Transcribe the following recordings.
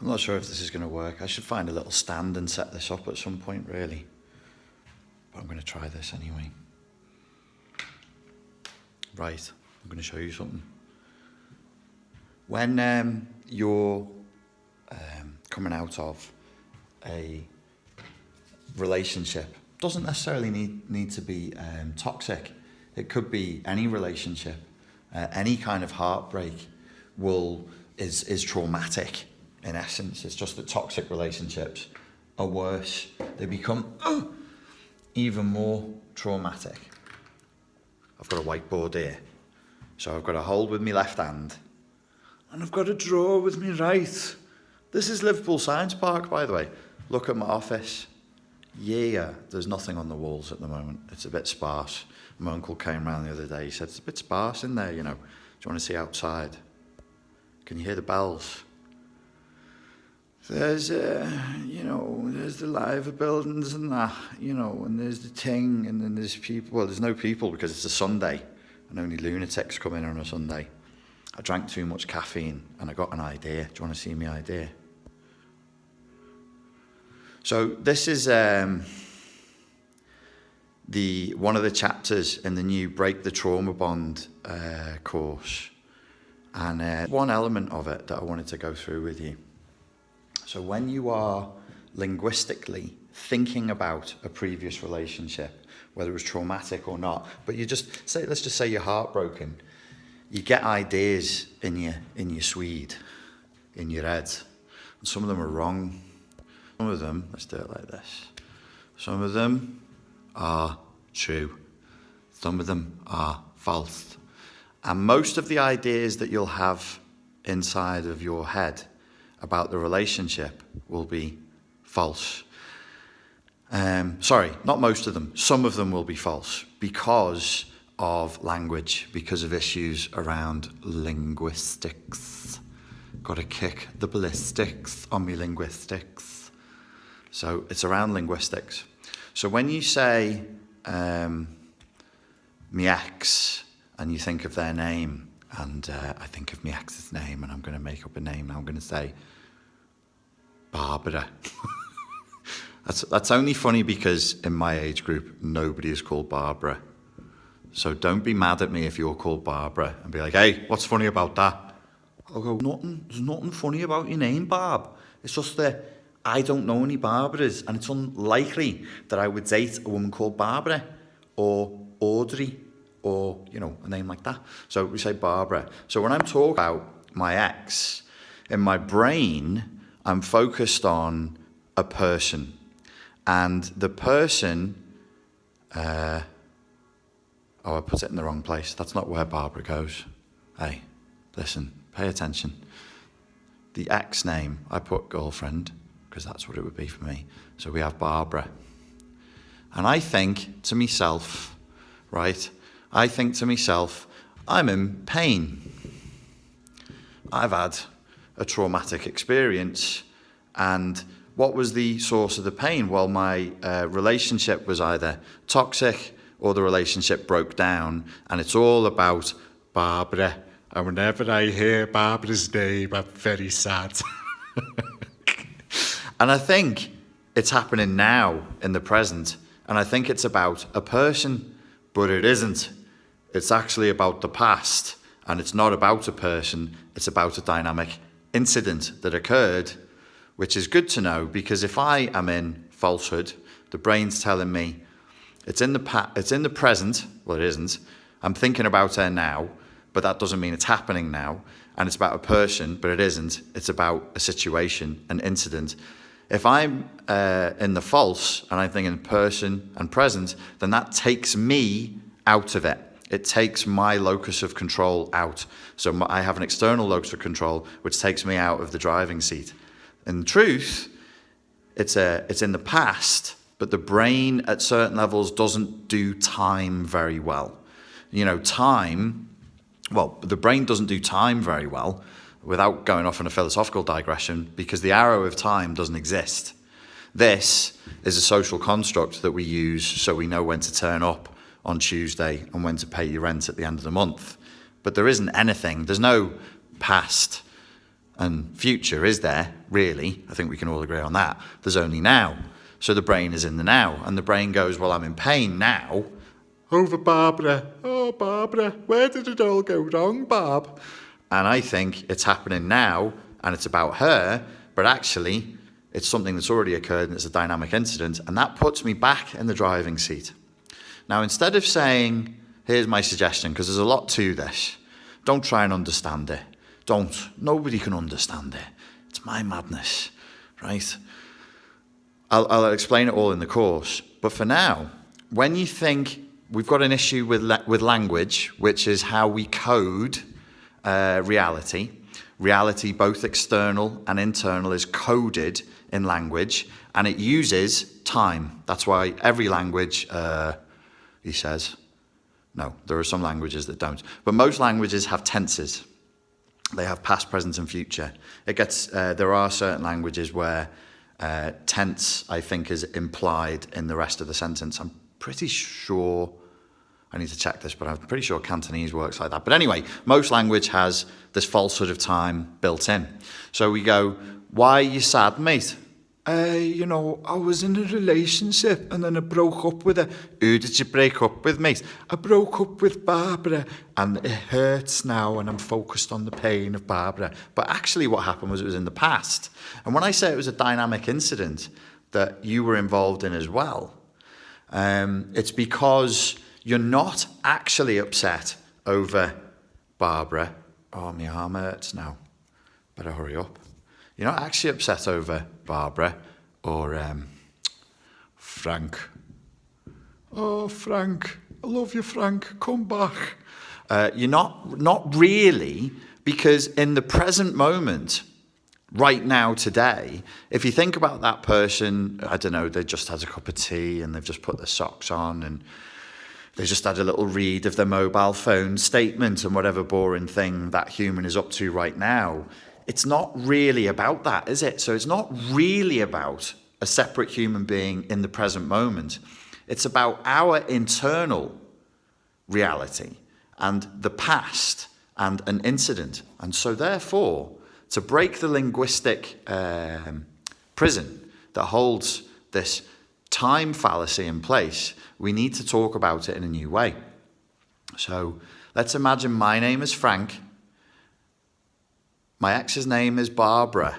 I'm not sure if this is going to work. I should find a little stand and set this up at some point, really. But I'm going to try this anyway. Right, I'm going to show you something. When you're coming out of a relationship, doesn't necessarily need to be toxic. It could be any relationship. Any kind of heartbreak is traumatic. In essence, it's just that toxic relationships are worse. They become even more traumatic. I've got a whiteboard here. So I've got a hold with my left hand and I've got a drawer with me right. This is Liverpool Science Park, by the way. Look at my office. Yeah, there's nothing on the walls at the moment. It's a bit sparse. My uncle came round the other day. He said, it's a bit sparse in there, you know. Do you want to see outside? Can you hear the bells? There's, there's the live buildings and that, and there's the ting, and then there's people. Well, there's no people because it's a Sunday, and only lunatics come in on a Sunday. I drank too much caffeine, and I got an idea. Do you want to see my idea? So this is one of the chapters in the new Break the Trauma Bond course, and one element of it that I wanted to go through with you. So when you are linguistically thinking about a previous relationship, whether it was traumatic or not, but let's just say you're heartbroken, you get ideas in your Swede, in your head, and some of them are wrong. Some of them, let's do it like this. Some of them are true. Some of them are false. And most of the ideas that you'll have inside of your head about the relationship will be false. Sorry, not most of them. Some of them will be false because of language, because of issues around linguistics. Got to kick the ballistics on me linguistics. So it's around linguistics. So when you say me ex and you think of their name, and I think of my ex's name, and I'm going to make up a name. I'm going to say Barbara. That's only funny because in my age group, nobody is called Barbara. So don't be mad at me if you're called Barbara and be like, hey, what's funny about that? I'll go, nothing. There's nothing funny about your name, Barb. It's just that I don't know any Barbaras, and it's unlikely that I would date a woman called Barbara or Audrey, or, a name like that. So we say Barbara. So when I'm talking about my ex, in my brain, I'm focused on a person. And the person, I put it in the wrong place. That's not where Barbara goes. Hey, listen, pay attention. The ex name, I put girlfriend, because that's what it would be for me. So we have Barbara. And I think to myself, right, I'm in pain. I've had a traumatic experience. And what was the source of the pain? Well, my relationship was either toxic or the relationship broke down. And it's all about Barbara. And whenever I hear Barbara's name, I'm very sad. And I think it's happening now in the present. And I think it's about a person, but it isn't. It's actually about the past, and it's not about a person. It's about a dynamic incident that occurred, which is good to know, because if I am in falsehood, the brain's telling me it's in the present. Well, it isn't. I'm thinking about her now, but that doesn't mean it's happening now. And it's about a person, but it isn't. It's about a situation, an incident. If I'm in the false and I'm thinking person and present, then that takes me out of it. It takes my locus of control out. So I have an external locus of control, which takes me out of the driving seat. In truth, it's in the past, but the brain at certain levels doesn't do time very well. The brain doesn't do time very well, without going off on a philosophical digression, because the arrow of time doesn't exist. This is a social construct that we use so we know when to turn up on Tuesday and when to pay your rent at the end of the month. But there isn't anything. There's no past. And future, is there, really? I think we can all agree on that. There's only now. So the brain is in the now. And the brain goes, well, I'm in pain now. Over Barbara. Oh, Barbara, where did it all go wrong, Barb? And I think it's happening now, and it's about her, but actually it's something that's already occurred, and it's a dynamic incident, and that puts me back in the driving seat. Now, instead of saying, here's my suggestion, because there's a lot to this, don't try and understand it. Don't. Nobody can understand it. It's my madness, right? I'll explain it all in the course. But for now, when you think we've got an issue with language, which is how we code reality. Reality, both external and internal, is coded in language, and it uses time. That's why every language, he says, no, there are some languages that don't. But most languages have tenses. They have past, present, and future. There are certain languages where tense, I think, is implied in the rest of the sentence. I'm pretty sure, I need to check this, but I'm pretty sure Cantonese works like that. But anyway, most language has this falsehood of time built in. So we go, why are you sad, mate? I was in a relationship and then I broke up with her. Who did you break up with, mate? I broke up with Barbara and it hurts now and I'm focused on the pain of Barbara. But actually what happened was it was in the past. And when I say it was a dynamic incident that you were involved in as well, it's because you're not actually upset over Barbara. Oh, my arm hurts now. Better hurry up. You're not actually upset over Barbara or Frank. Oh, Frank. I love you, Frank. Come back. You're not really, because in the present moment, right now, today, if you think about that person, I don't know, they just had a cup of tea and they've just put their socks on and they just had a little read of their mobile phone statement and whatever boring thing that human is up to right now. It's not really about that, is it? So it's not really about a separate human being in the present moment. It's about our internal reality and the past and an incident. And so therefore, to break the linguistic prison that holds this time fallacy in place, we need to talk about it in a new way. So let's imagine my name is Frank. My ex's name is Barbara,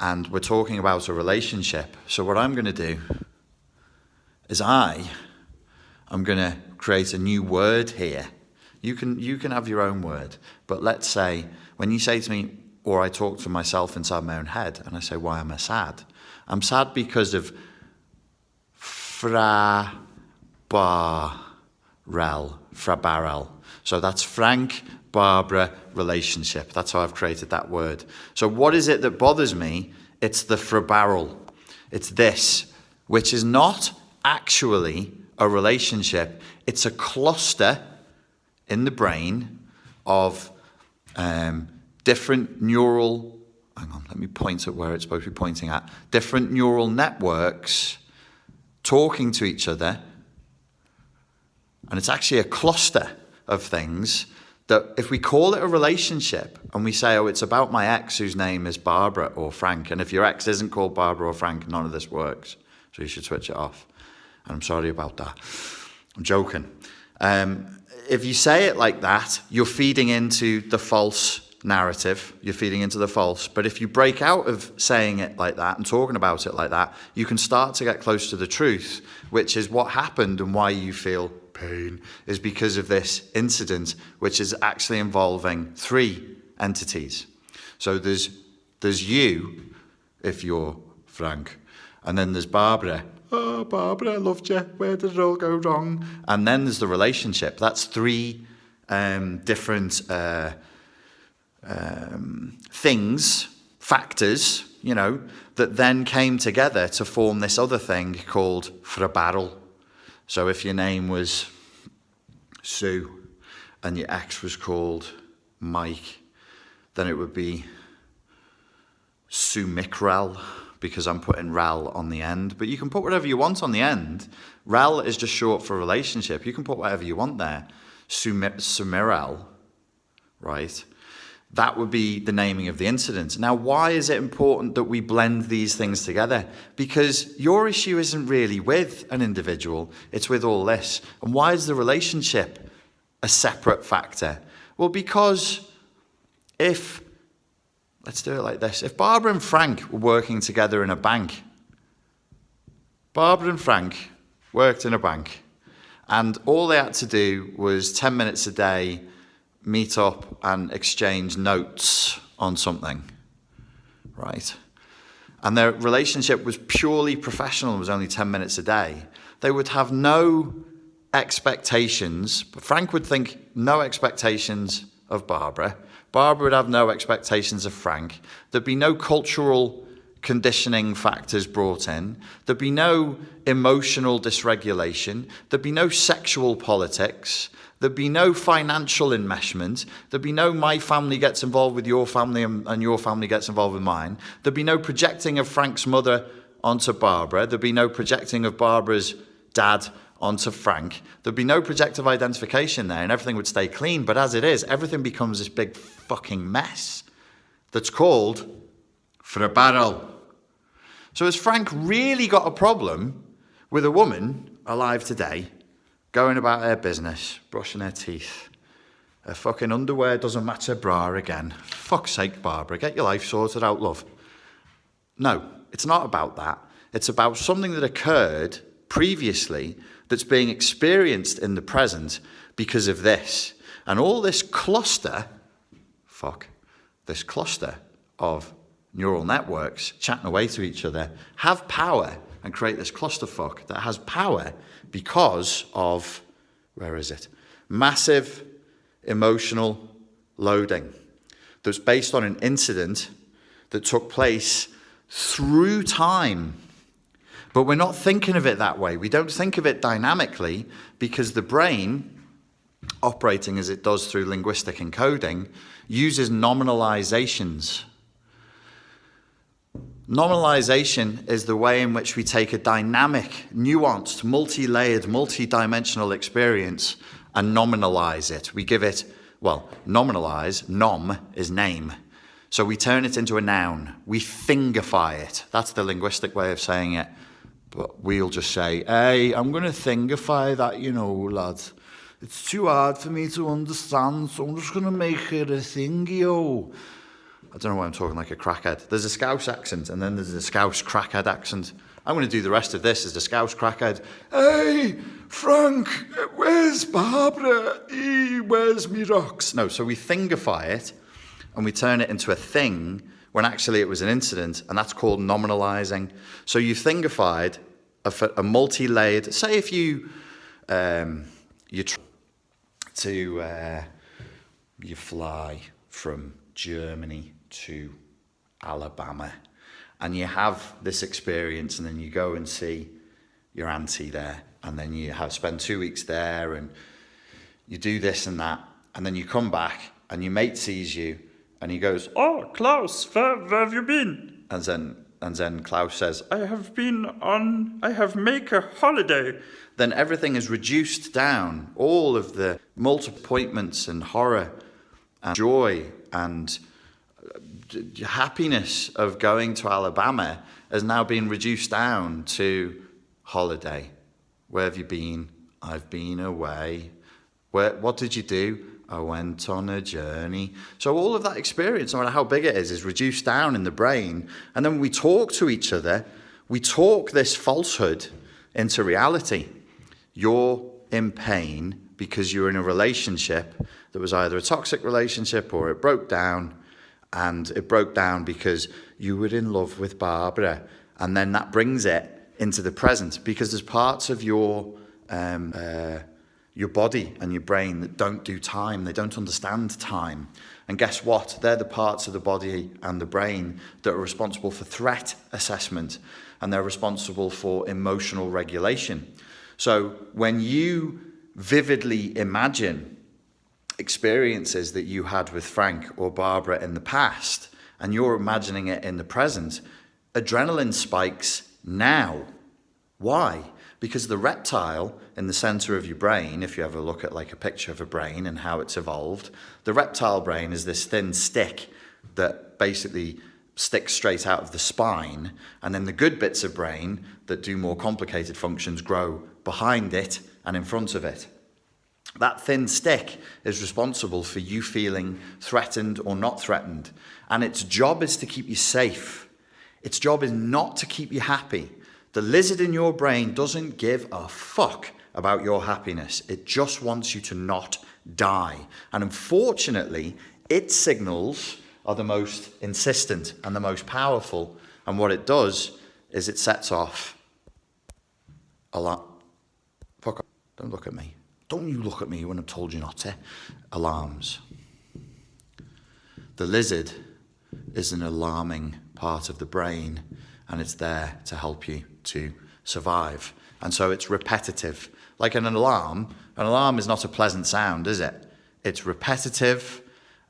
and we're talking about a relationship. So what I'm going to do is I'm going to create a new word here. You can have your own word, but let's say when you say to me, or I talk to myself inside my own head, and I say, why am I sad? I'm sad because of frabarel. So that's Frank, Barbara, relationship. That's how I've created that word. So what is it that bothers me? It's the frabarel. It's this, which is not actually a relationship. It's a cluster in the brain of different neural, hang on, let me point at where it's supposed to be pointing at, different neural networks talking to each other. And it's actually a cluster of things that if we call it a relationship and we say, oh, it's about my ex whose name is Barbara or Frank, and if your ex isn't called Barbara or Frank, none of this works. So you should switch it off. And I'm sorry about that. I'm joking. If you say it like that, you're feeding into the false narrative. You're feeding into the false. But if you break out of saying it like that and talking about it like that, you can start to get close to the truth, which is what happened and why you feel pain is because of this incident, which is actually involving three entities. So there's you, if you're Frank, and then there's Barbara. Oh, Barbara, I loved you. Where did it all go wrong? And then there's the relationship. That's three different things, factors, that then came together to form this other thing called frabarel. So if your name was Sue and your ex was called Mike, then it would be Sumicrel, because I'm putting rel on the end. But you can put whatever you want on the end. Rel is just short for relationship. You can put whatever you want there. Sumirel, right? That would be the naming of the incident. Now, why is it important that we blend these things together? Because your issue isn't really with an individual, it's with all this. And why is the relationship a separate factor? Well, because let's do it like this. If Barbara and Frank were working together in a bank, Barbara and Frank worked in a bank, and all they had to do was 10 minutes a day meet up and exchange notes on something, right? And their relationship was purely professional, it was only 10 minutes a day. They would have no expectations. Frank would think no expectations of Barbara. Barbara would have no expectations of Frank. There'd be no cultural conditioning factors brought in. There'd be no emotional dysregulation. There'd be no sexual politics. There'd be no financial enmeshment. There'd be no my family gets involved with your family and your family gets involved with mine. There'd be no projecting of Frank's mother onto Barbara. There'd be no projecting of Barbara's dad onto Frank. There'd be no projective identification there, and everything would stay clean. But as it is, everything becomes this big fucking mess that's called for a barrel. So has Frank really got a problem with a woman alive today, going about her business, brushing her teeth? Her fucking underwear doesn't match her bra again. Fuck's sake, Barbara, get your life sorted out, love. No, it's not about that. It's about something that occurred previously that's being experienced in the present because of this. And all this cluster of neural networks chatting away to each other have power and create this clusterfuck that has power because of, massive emotional loading that's based on an incident that took place through time. But we're not thinking of it that way. We don't think of it dynamically because the brain, operating as it does through linguistic encoding, uses nominalizations. Nominalization is the way in which we take a dynamic, nuanced, multi-layered, multi-dimensional experience and nominalize it. We give it, nominalize, nom is name. So we turn it into a noun. We thingify it. That's the linguistic way of saying it. But we'll just say, hey, I'm going to thingify that, lad. It's too hard for me to understand, so I'm just going to make it a thingio. I don't know why I'm talking like a crackhead. There's a Scouse accent, and then there's a Scouse crackhead accent. I'm going to do the rest of this as the Scouse crackhead. Hey, Frank, where's Barbara? Where's me rocks? No, so we thingify it, and we turn it into a thing, when actually it was an incident, and that's called nominalizing. So you thingified a multi-layered, say if you fly from Germany to Alabama, and you have this experience, and then you go and see your auntie there, and then you spend 2 weeks there, and you do this and that, and then you come back, and your mate sees you, and he goes, "Oh, Klaus, where have you been?" And then Klaus says, I have make a holiday." Then everything is reduced down. All of the multiple appointments and horror and joy and happiness of going to Alabama has now been reduced down to holiday. Where have you been? I've been away. What did you do? I went on a journey. So all of that experience, no matter how big it is reduced down in the brain. And then when we talk to each other, we talk this falsehood into reality. You're in pain because you're in a relationship that was either a toxic relationship or it broke down. And it broke down because you were in love with Barbara. And then that brings it into the present because there's parts of your body and your brain that don't do time. They don't understand time. And guess what? They're the parts of the body and the brain that are responsible for threat assessment, and they're responsible for emotional regulation. So when you vividly imagine experiences that you had with Frank or Barbara in the past, and you're imagining it in the present, adrenaline spikes now. Why? Because the reptile in the center of your brain, if you ever look at like a picture of a brain and how it's evolved, the reptile brain is this thin stick that basically sticks straight out of the spine, and then the good bits of brain that do more complicated functions grow behind it and in front of it. That thin stick is responsible for you feeling threatened or not threatened, and its job is to keep you safe. Its job is not to keep you happy. The lizard in your brain doesn't give a fuck about your happiness. It just wants you to not die. And unfortunately, its signals are the most insistent and the most powerful. And what it does is it sets off alarm. Fuck off. Don't look at me. Don't you look at me when I've told you not to. Alarms. The lizard is an alarming part of the brain, and it's there to help you to survive. And so it's repetitive. Like an alarm is not a pleasant sound, is it? It's repetitive,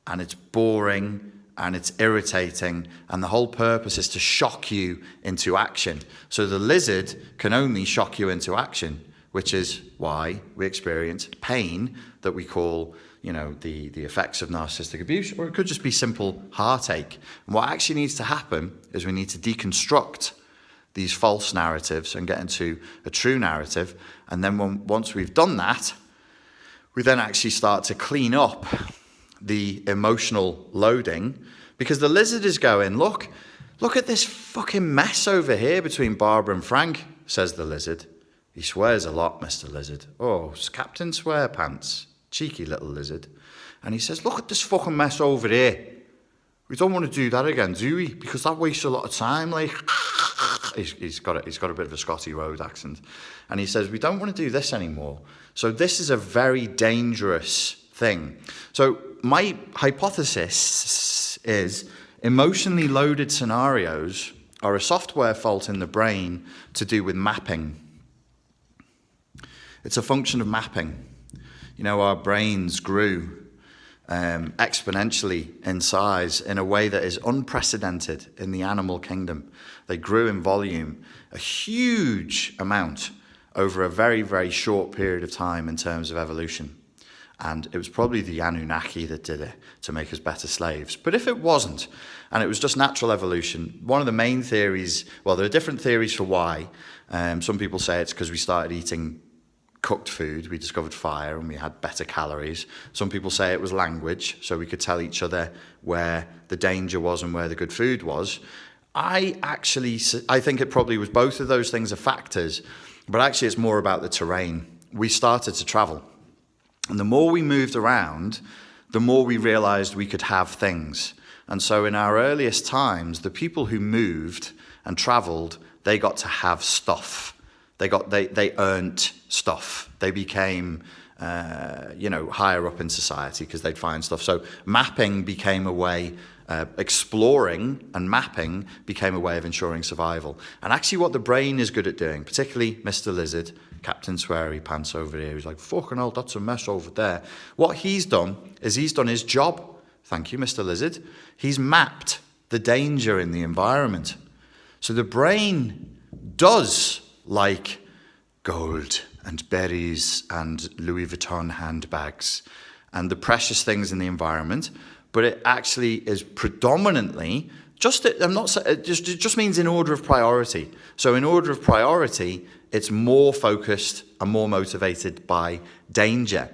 and it's boring, and it's irritating, and the whole purpose is to shock you into action. So the lizard can only shock you into action, which is why we experience pain that we call, the effects of narcissistic abuse, or it could just be simple heartache. And what actually needs to happen is we need to deconstruct these false narratives and get into a true narrative. And then once we've done that, we then actually start to clean up the emotional loading, because the lizard is going, look at this fucking mess over here between Barbara and Frank, says the lizard. He swears a lot, Mr. Lizard. Oh, it's Captain Swearpants, cheeky little lizard. And he says, look at this fucking mess over here. We don't want to do that again, do we? Because that wastes a lot of time, like. He's got a bit of a Scotty Road accent. And he says, we don't want to do this anymore. So this is a very dangerous thing. So my hypothesis is emotionally loaded scenarios are a software fault in the brain to do with mapping. It's a function of mapping. Our brains grew exponentially in size in a way that is unprecedented in the animal kingdom. They grew in volume a huge amount over a very, very short period of time in terms of evolution. And it was probably the Anunnaki that did it to make us better slaves. But if it wasn't, and it was just natural evolution, one of the main theories, well, there are different theories for why. Some people say it's because we started eating cooked food, we discovered fire and we had better calories. Some people say it was language, so we could tell each other where the danger was and where the good food was. I think it probably was both of those things are factors, but actually it's more about the terrain. We started to travel, and the more we moved around, the more we realized we could have things. And so in our earliest times, the people who moved and traveled, they got to have stuff. They earned stuff. They became, higher up in society because they'd find stuff. So mapping became a way, exploring and mapping became a way of ensuring survival. And actually what the brain is good at doing, particularly Mr. Lizard, Captain Sweary Pants over here, he's like, fucking hell, that's a mess over there. What he's done is he's done his job. Thank you, Mr. Lizard. He's mapped the danger in the environment. So the brain does like gold and berries and Louis Vuitton handbags and the precious things in the environment, but it actually is predominantly it just means in order of priority. So in order of priority, it's more focused and more motivated by danger.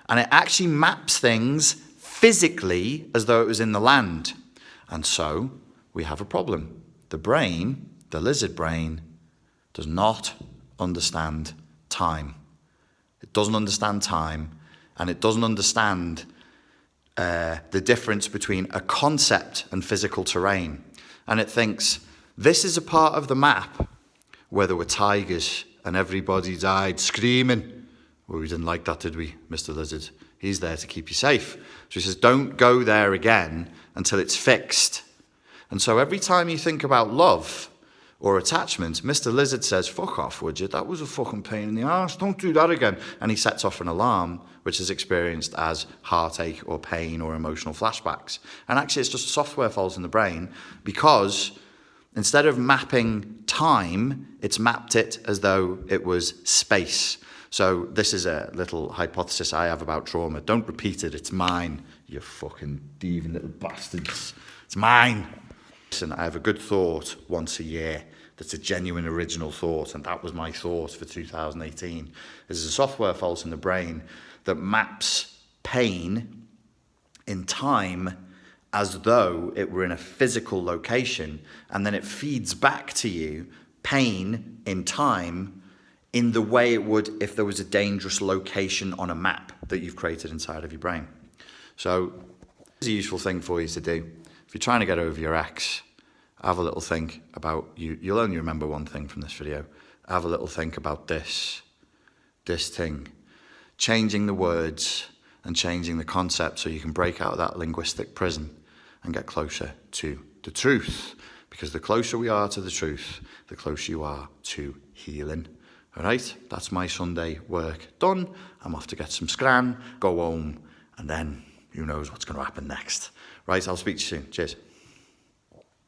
And it actually maps things physically as though it was in the land. And so we have a problem. The brain, the lizard brain, does not understand time. It doesn't understand time, and it doesn't understand the difference between a concept and physical terrain. And it thinks, this is a part of the map where there were tigers and everybody died screaming. Well, we didn't like that, did we, Mr. Lizard? He's there to keep you safe. So he says, don't go there again until it's fixed. And so every time you think about love or attachment, Mr. Lizard says, fuck off, would you? That was a fucking pain in the arse. Don't do that again. And he sets off an alarm, which is experienced as heartache or pain or emotional flashbacks. And actually, it's just a software fault in the brain because Instead of mapping time, it's mapped it as though it was space. So this is a little hypothesis I have about trauma. Don't repeat it, it's mine, you fucking thieving little bastards. It's mine. Listen, I have a good thought once a year that's a genuine original thought, and that was my thought for 2018. There's a software fault in the brain that maps pain in time as though it were in a physical location, and then it feeds back to you pain in time in the way it would if there was a dangerous location on a map that you've created inside of your brain. So it's a useful thing for you to do. If you're trying to get over your ex, have a little think about you. You'll only remember one thing from this video. Have a little think about this thing. Changing the words and changing the concept so you can break out of that linguistic prison and get closer to the truth. Because the closer we are to the truth, the closer you are to healing. All right, that's my Sunday work done. I'm off to get some scran, go home, and then who knows what's going to happen next. Right, I'll speak to you soon. Cheers.